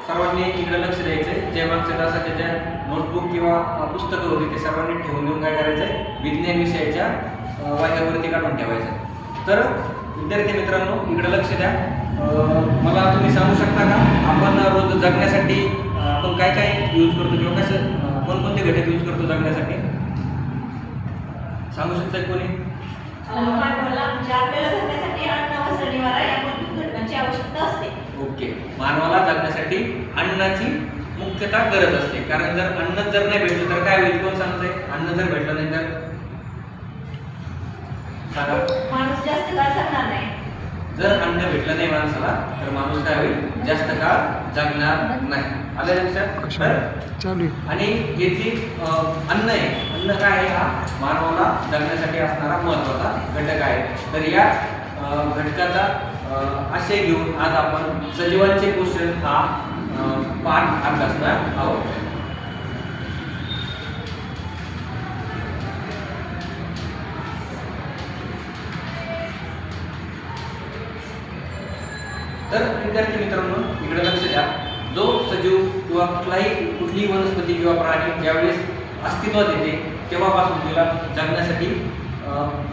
सर्वांनी इकडे लक्ष द्यायचं. जे मागच्या तासाच्या ज्या नोटबुक किंवा पुस्तकं होती ते सर्वांनी ठेवून देऊन काय करायचं, विज्ञान विषयाच्या वाह्यावरती काढून ठेवायचं. तर विद्यार्थी मित्रांनो इकडे लक्ष द्या. मला तुम्ही सांगू शकता का आपण रोज जगण्यासाठी आपण काय काय यूज करतो किंवा कसं कोणकोणते घटक यूज करतो जगण्यासाठी? सांगू शकता कोणी? आपल्याला जगण्यासाठी अन्न, वस्त्र, निवारा या मूलभूत घटकांची आवश्यकता असते. ओके, मानवाला जगण्यासाठी अन्नाची मुख्यतः गरज असते. कारण जर अन्न जर नाही भेटलं तर काय होईल? कोण सांगतंय? अन्न जर भेटलं नाही तर सांगा. माणूस जास्त काळ जगणार नाही. जर अन्न भेटलं नाही माणसाला तर माणूस काय होईल? जास्त काळ जगणार नाही. आलं लक्षात? आणि हे जे अन्न आहे, अन्न काय आहे? हा मानवाला जगण्यासाठी असणारा महत्त्वाचा घटक आहे. तर या घटकाचा आशय घेऊन आज आपण सजीवांचे पोषण हा पाठ अभ्यासणार आहोत. तर विद्यार्थी मित्रांनो इकडे लक्ष द्या. जो सजीव किंवा कुठलीही वनस्पती किंवा प्राणी ज्यावेळेस अस्तित्वात येते तेव्हापासून तिला जगण्यासाठी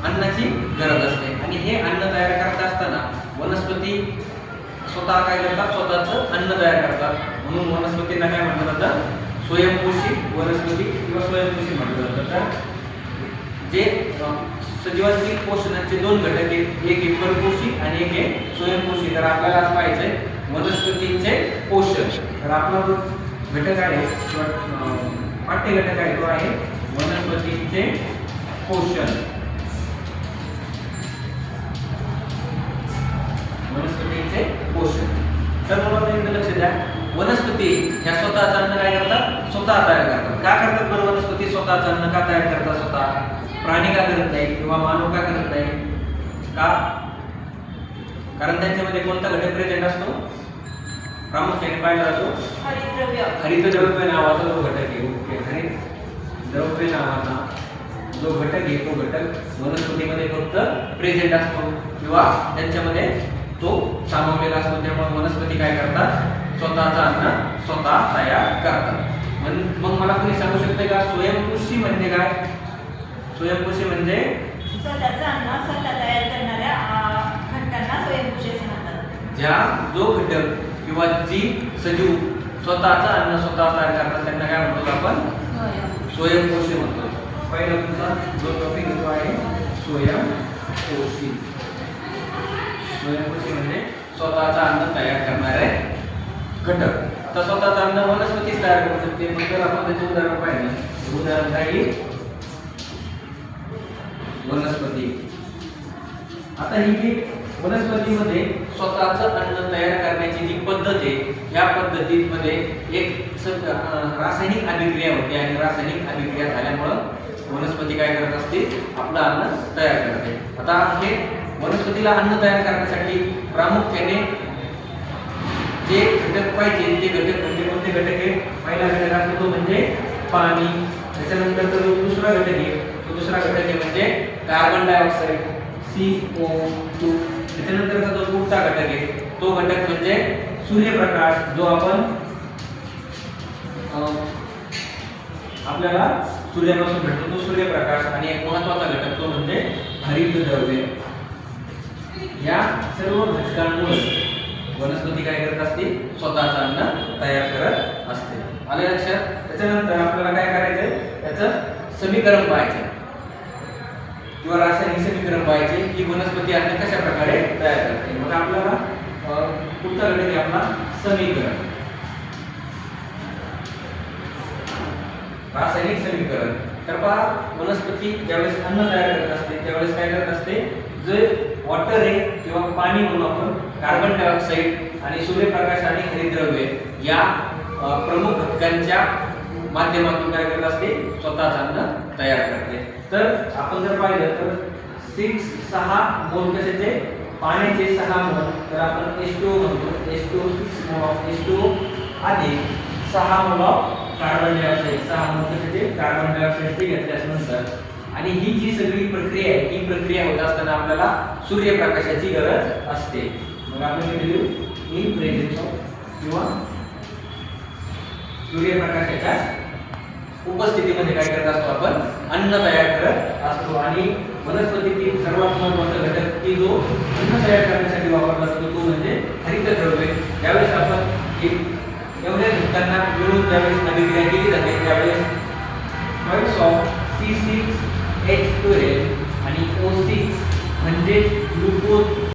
अन्नाची गरज असते. आणि हे अन्न तयार करत असताना वनस्पती स्वतः काय करतात? स्वतःचं अन्न तयार करतात. म्हणून वनस्पतींना काय म्हटलं जातं? स्वयंपोषी वनस्पती किंवा स्वयंपोषी म्हटलं जातं. तर जे सजीवांतील पोषणाचे दोन घटक आहेत, एक आहे परपोषी आणि एक आहे स्वयंपोषी. तर आपल्याला आज पाहायचंय वनस्पतींचे पोषण. तर आपला जो घटक आहे किंवा पाठ्य घटक आहे तो आहे वनस्पतींचे पोषण. वनस्पतींचे पोषण. तर मला इकडे लक्ष द्या. वनस्पती ह्या स्वतःचं अन्न काय करतात? स्वतः तयार करतात. का करतात बरं वनस्पती स्वतःचं अन्न का तयार करतात स्वतः? प्राणी का करत नाही किंवा मानव का करत नाही? का? कारण त्यांच्यामध्ये कोणता घटक प्रेझेंट असतो? प्रामुख्याने पाहिला जातो हरितद्रव्य. हरितद्रव्य नावाचा जो घटक आहे. ओके, हरितद्रव्य नावाचा जो घटक आहे तो घटक वनस्पतीमध्ये फक्त प्रेझेंट असतो किंवा त्यांच्यामध्ये तो सामावलेला असतो. त्यामुळे वनस्पती काय करतात? स्वतःचा अन्न स्वतः तयार करतात. मग मला कोणी सांगू शकते का स्वयंपोषी म्हणजे काय? स्वयंपोषी म्हणजे स्वतःचं अन्न स्वतः तयार करणाऱ्या घटकांना स्वयंपोषी असे म्हणतात. जो घटक किंवा जी सजीव स्वतःचं अन्न स्वतः तयार करतात त्यांना काय म्हणतो आपण? स्वयंपोषी म्हणतो. पहिला तुमचा जो टॉपिक येतो आहे स्वयंपोषी. स्वयंपोषी म्हणजे स्वतःचा अन्न तयार करणारे घटक. तर स्वतःचा अन्न वनस्पतीच तयार करू शकते. मग जर आपण त्याचे उदाहरण पाहिलं, उदाहरण काय? वनस्पती. आता ही जी वनस्पतीमध्ये स्वतःचं अन्न तयार करण्याची जी पद्धत आहे, या पद्धतीमध्ये एक रासायनिक अभिक्रिया होते आणि रासायनिक अभिक्रिया झाल्यामुळं वनस्पती काय करत असते? आपलं अन्न तयार करते. आता हे वनस्पतीला अन्न तयार करण्यासाठी प्रामुख्याने जे घटक पाहिजे ते घटक म्हणजे कोणते घटक आहे? पहिला घटक असतो तो म्हणजे पाणी. त्याच्यानंतर जो दुसरा घटक आहे तो दुसरा घटक आहे म्हणजे कार्बन डायऑक्साईड CO2. त्याच्यानंतरचा जो पुढचा घटक आहे तो घटक म्हणजे सूर्यप्रकाश, जो आपण आपल्याला सूर्यापासून भेटतो तो सूर्यप्रकाश. आणि एक महत्त्वाचा घटक तो म्हणजे हरितद्रव्य. या सर्व घटकांमुळे वनस्पती काय करत असते? स्वतःचं अन्न तयार करत असते. आले लक्षात? त्याच्यानंतर आपल्याला काय करायचंय? त्याचं समीकरण पाहायचं किंवा रासायनिक समीकरण पाहायचे की वनस्पती अन्न कशा प्रकारे तयार करते. मग आपल्याला पुढचा घटक आहे आपला समीकरण. रासायनिक समीकरण. तर पहा, वनस्पती ज्यावेळेस अन्न तयार करत असते त्यावेळेस काय करत असते? जे वॉटर आहे किंवा पाणी म्हणून आपण कार्बन डायऑक्साईड आणि सूर्यप्रकाश आणि हरितद्रव्य या प्रमुख घटकांच्या माध्यमातून काय करत असते? स्वतःचं अन्न तयार करते. तर आपण जर पाहिलं तर 6 मोल कशाचे? पाण्याचे 6 मोल. तर आपण H2O म्हणतो. H2O 6 मोल ऑफ H2O आणि 6 मोल ऑफ कार्बन डायऑक्साईड. 6 मोल कशाचे? कार्बन डायऑक्साईडचे घेतल्यानंतर. आणि ही जी सगळी प्रक्रिया आहे ही प्रक्रिया होत असताना आपल्याला सूर्यप्रकाशाची गरज असते. मग आपण लिहू इन प्रेझेन्स ऑफ किंवा सूर्यप्रकाशाच्या उपस्थितीमध्ये काय करत असतो आपण अन्न तयार करत असतो आणि वनस्पतीतील सर्वात महत्त्वाचा घटक की जो अन्न तयार करण्यासाठी वापरला जातो तो म्हणजे हरितद्रव्ये. ज्यावेळेस आपण एवढ्या घटकांना मिळून ज्यावेळेस अभिक्रिया केली जाते त्यावेळेस पॉईंट्स ऑफ C6H12 आणि O6 म्हणजे ग्लुकोज